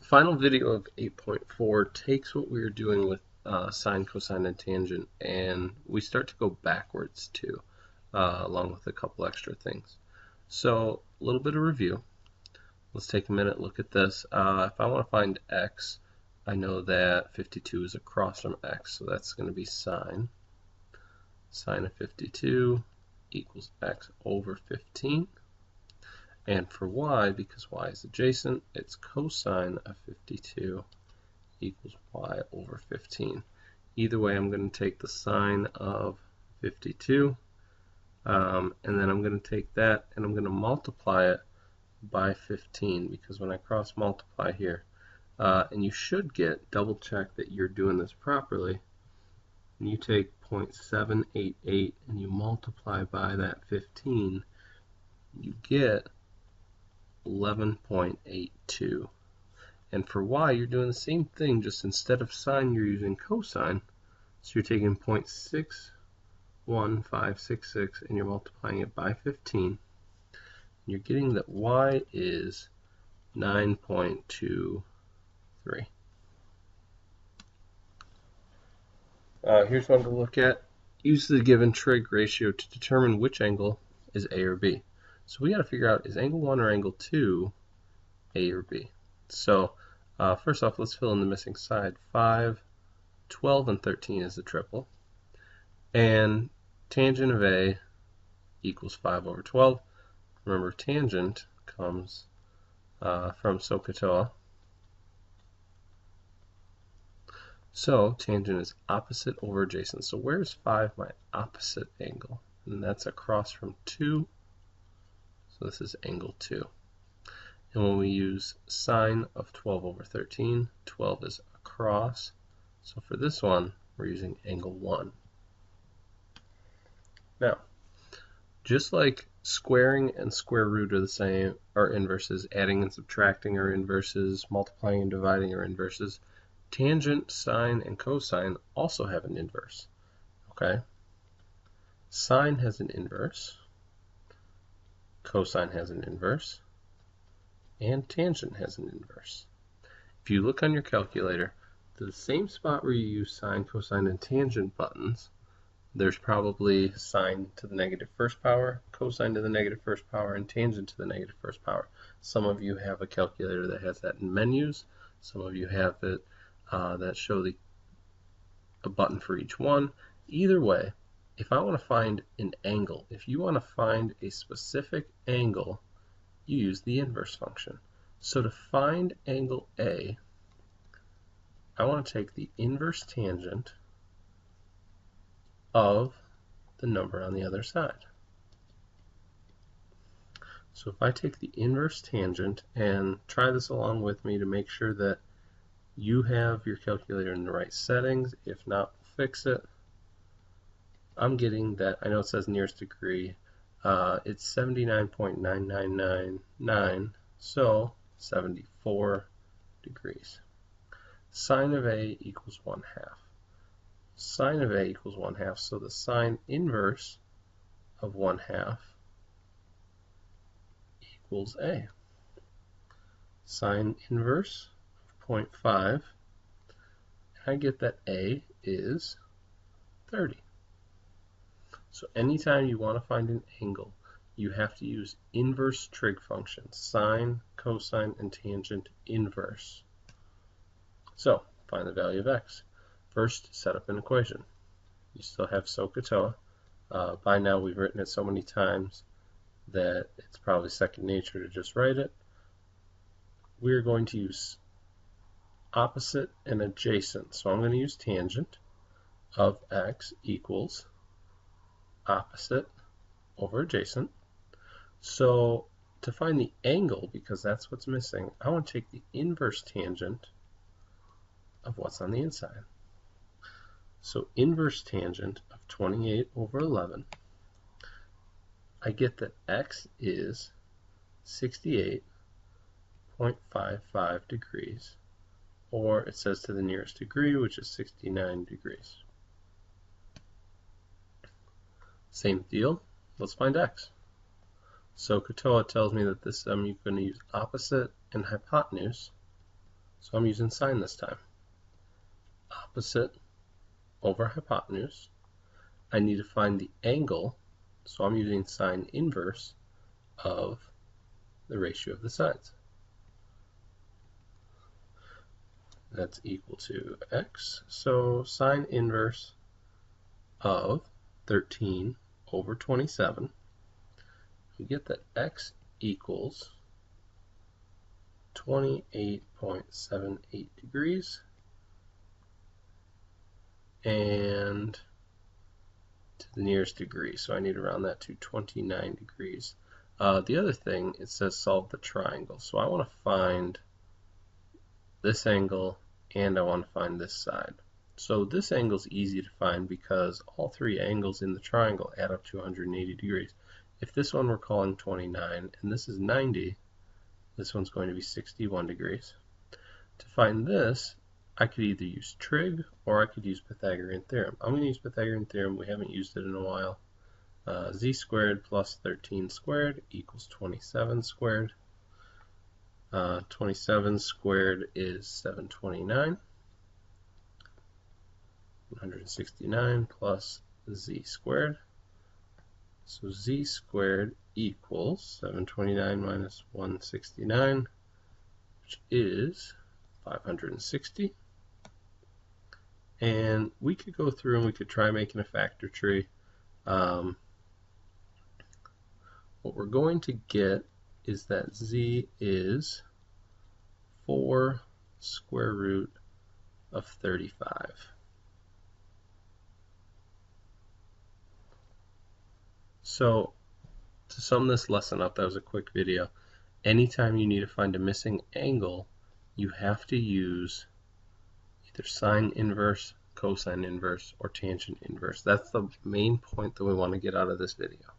Final video of 8.4 takes what we were doing with sine, cosine, and tangent, and we start to go backwards too, along with a couple extra things. So a little bit of review. Let's take a minute, look at this. If I want to find x, I know that 52 is across from x, so that's going to be sine. Sine of 52 equals x over 15. And for y, because y is adjacent, it's cosine of 52 equals y over 15. Either way, I'm going to take the sine of 52, and then I'm going to take that and I'm going to multiply it by 15, because when I cross multiply here, and you should double check that you're doing this properly, and you take 0.788 and you multiply by that 15, you get 11.82. And for y, you're doing the same thing, just instead of sine, you're using cosine. So you're taking 0.61566 and you're multiplying it by 15. You're getting that y is 9.23. Here's one to look at. Use the given trig ratio to determine which angle is A or B. So we got to figure out, is angle 1 or angle 2 A or B? So first off, let's fill in the missing side. 5, 12, and 13 is the triple. And tangent of A equals 5 over 12. Remember, tangent comes from SOHCAHTOA. So tangent is opposite over adjacent. So where's 5 my opposite angle? And that's across from 2. So this is angle 2. And when we use sine of 12 over 13, 12 is across. So for this one, we're using angle 1. Now, just like squaring and square root are the same, are inverses, adding and subtracting are inverses, multiplying and dividing are inverses, tangent, sine, and cosine also have an inverse. Okay? Sine has an inverse. Cosine has an inverse, and tangent has an inverse. If you look on your calculator, to the same spot where you use sine, cosine, and tangent buttons, there's probably sine to the negative first power, cosine to the negative first power, and tangent to the negative first power. Some of you have a calculator that has that in menus. Some of you have it that show a button for each one. Either way, if I want to find an angle, if you want to find a specific angle, you use the inverse function. So to find angle A, I want to take the inverse tangent of the number on the other side. So if I take the inverse tangent, and try this along with me to make sure that you have your calculator in the right settings. If not, fix it. I'm getting that, I know it says nearest degree, it's 79.9999, so 74 degrees. Sine of A equals 1/2. Sine of A equals 1/2, so the sine inverse of 1/2 equals A. Sine inverse of 0.5, I get that A is 30. So anytime you want to find an angle, you have to use inverse trig functions, sine, cosine, and tangent inverse. So find the value of x. First, set up an equation. You still have SOHCAHTOA. By now we've written it so many times that it's probably second nature to just write it. We're going to use opposite and adjacent. So I'm going to use tangent of x equals opposite over adjacent. So to find the angle, because that's what's missing, I want to take the inverse tangent of what's on the inside. So inverse tangent of 28 over 11, I get that x is 68.55 degrees, or it says to the nearest degree, which is 69 degrees. Same deal, let's find x. So SOHCAHTOA tells me that this I'm going to use opposite and hypotenuse. So I'm using sine this time. Opposite over hypotenuse. I need to find the angle, so I'm using sine inverse of the ratio of the sides. That's equal to x. So sine inverse of 13 over 27. We get that x equals 28.78 degrees, and to the nearest degree, so I need to round that to 29 degrees. The other thing, it says solve the triangle, so I want to find this angle and I want to find this side. So this angle is easy to find because all three angles in the triangle add up to 180 degrees. If this one we're calling 29 and this is 90, this one's going to be 61 degrees. To find this, I could either use trig or I could use Pythagorean theorem. I'm going to use Pythagorean theorem. We haven't used it in a while. Z squared plus 13 squared equals 27 squared. 27 squared is 729. 169 plus z squared. So z squared equals 729 minus 169, which is 560. And we could go through and we could try making a factor tree. What we're going to get is that z is 4 square root of 35. So to sum this lesson up, that was a quick video. Anytime you need to find a missing angle, you have to use either sine inverse, cosine inverse, or tangent inverse. That's the main point that we want to get out of this video.